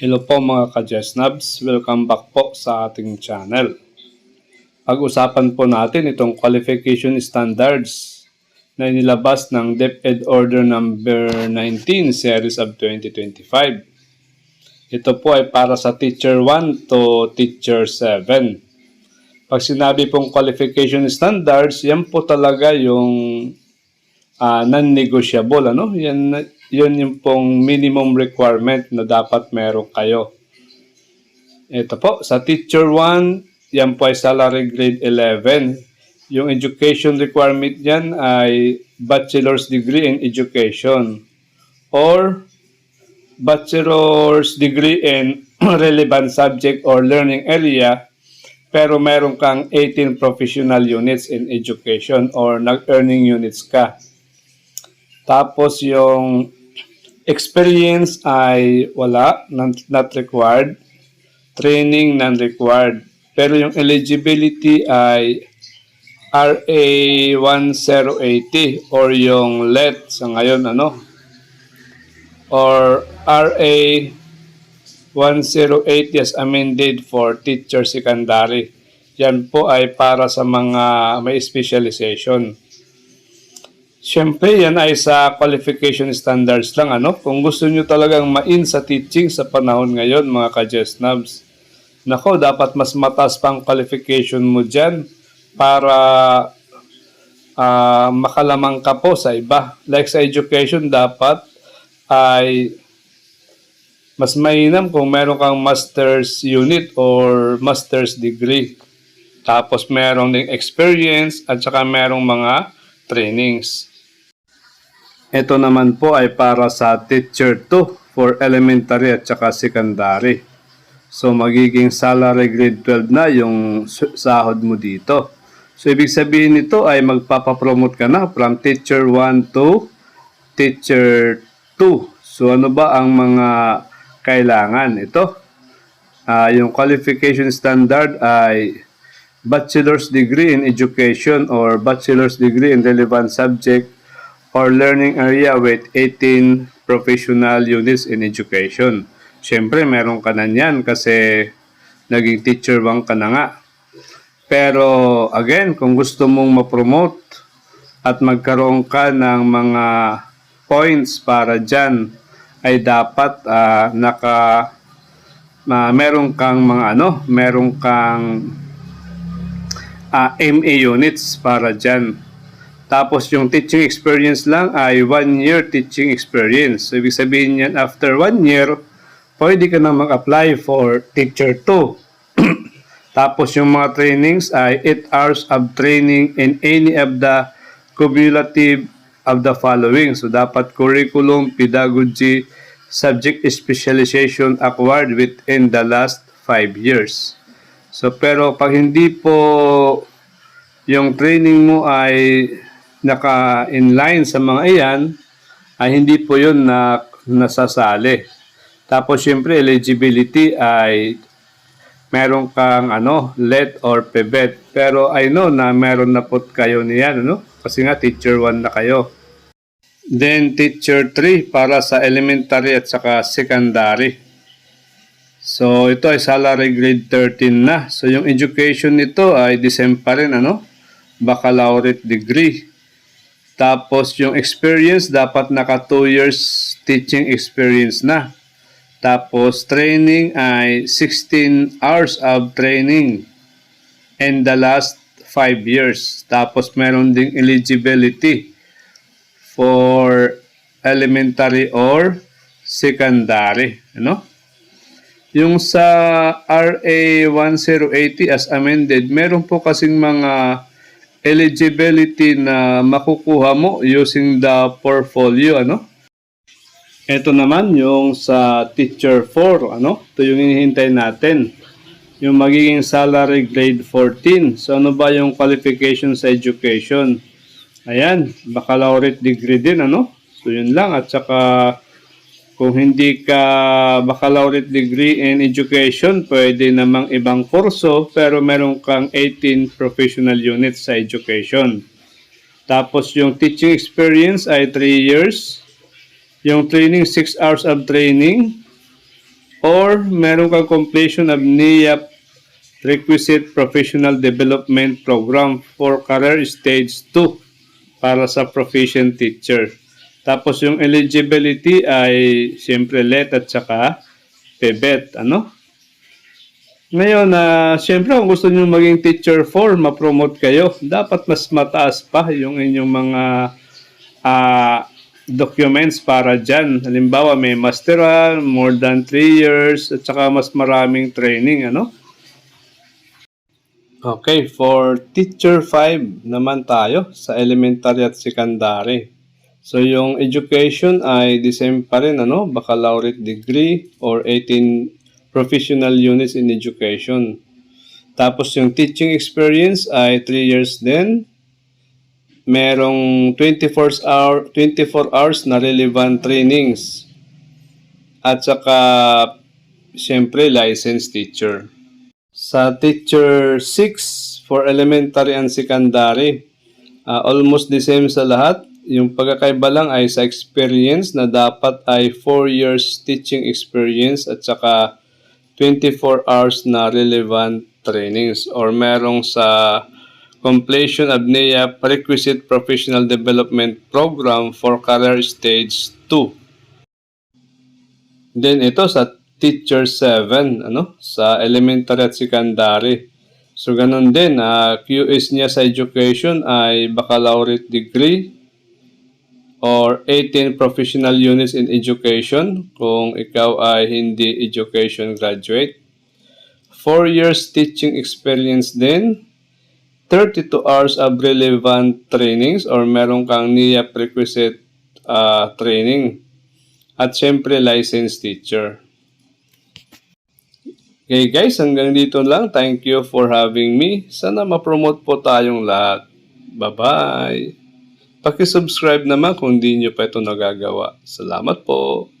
Hello po mga ka-Jesnabs, welcome back po sa ating channel. Pag-usapan po natin itong qualification standards na inilabas ng DepEd Order number 19 series of 2025. Ito po ay para sa Teacher 1 to Teacher 7. Pag sinabi pong qualification standards, yan po talaga yung non-negotiable, Yun yung pong minimum requirement na dapat meron kayo. Ito po, sa Teacher 1, yan po ay salary grade 11. Yung education requirement yan ay bachelor's degree in education or bachelor's degree in relevant subject or learning area, pero meron kang 18 professional units in education or nag-earning units ka. Tapos yung experience ay wala, not required. Training, non-required. Pero yung eligibility ay RA 1080 or yung LET sa ngayon, or RA 1080 as amended for teacher secondary. Yan po ay para sa mga may specialization. Siyempre, yan ay sa qualification standards lang, Kung gusto nyo talagang ma-in sa teaching sa panahon ngayon, mga ka-Jesnabs, nako, dapat mas mataas pang qualification mo dyan para makalamang ka po sa iba. Like sa education, dapat ay mas mainam kung meron kang master's unit or master's degree. Tapos merong ding experience at saka merong mga trainings. Ito naman po ay para sa Teacher 2 for elementary at saka secondary. So magiging salary grade 12 na yung sahod mo dito. So ibig sabihin nito ay magpapapromote ka na from Teacher 1 to Teacher 2. So ano ba ang mga kailangan? Ito, yung qualification standard ay bachelor's degree in education or bachelor's degree in relevant subject or learning area with 18 professional units in education. Siyempre, meron ka na yan kasi naging teacher 1 ka na nga. Pero, again, kung gusto mong ma-promote at magkaroon ka ng mga points para dyan, ay dapat meron kang meron kang MA units para dyan. Tapos yung teaching experience lang ay 1 year teaching experience. So, ibig sabihin yan, after 1 year, pwede ka na mag-apply for Teacher 2. Tapos yung mga trainings ay 8 hours of training in any of the cumulative of the following. So, dapat curriculum, pedagogy, subject specialization acquired within the last 5 years. So, pero pag hindi po yung training mo ay naka-inline sa mga iyan, ay hindi po yun na nasasali. Tapos, syempre, eligibility ay meron kang LET or PBET. Pero I know na meron na po kayo niyan, Kasi nga, Teacher 1 na kayo. Then, Teacher 3 para sa elementary at saka secondary. So, ito ay salary grade 13 na. So, yung education nito ay the same pa rin, baccalaureate degree. Tapos, yung experience, dapat naka 2 years teaching experience na. Tapos, training ay 16 hours of training in the last 5 years. Tapos, meron ding eligibility for elementary or secondary. Yung sa RA 1080 as amended, meron po kasing mga eligibility na makukuha mo using the portfolio, Ito naman yung sa Teacher 4, Ito yung hinihintay natin. Yung magiging salary grade 14. So, ano ba yung qualification sa education? Ayan, baccalaureate degree din, So, yun lang. At saka, kung hindi ka baccalaureate degree in education, pwede namang ibang kurso, pero meron kang 18 professional units sa education. Tapos yung teaching experience ay 3 years. Yung training, 6 hours of training. or meron kang completion of NIAP Requisite Professional Development Program for Career Stage 2 para sa proficient teacher. Tapos yung eligibility ay siyempre LET at saka PBET. Ngayon, siyempre kung gusto nyo maging teacher 4, ma-promote kayo, dapat mas mataas pa yung inyong mga documents para dyan. Halimbawa, may masteral, more than 3 years, at saka mas maraming training, Okay, for teacher 5 naman tayo sa elementary at secondary. So, yung education ay the same pa rin, baccalaureate degree or 18 professional units in education. Tapos, yung teaching experience ay 3 years din. Merong 24 hours na relevant trainings. At saka, siyempre, licensed teacher. Sa teacher 6 for elementary and secondary, almost the same sa lahat. Yung pagkakaiba lang ay sa experience na dapat ay 4 years teaching experience at saka 24 hours na relevant trainings or merong sa completion of NIAP Requisite Professional Development Program for Career Stage 2. Then ito sa teacher 7, sa elementary at secondary. So, ganun din, QS niya sa education ay baccalaureate degree or 18 professional units in education kung ikaw ay hindi education graduate. 4 years teaching experience din. 32 hours of relevant trainings or meron kang NIAP requisite training. At syempre, licensed teacher. Okay guys, hanggang dito lang. Thank you for having me. Sana ma-promote po tayong lahat. Bye-bye! Paki-subscribe naman kung di nyo pa ito nagagawa. Salamat po!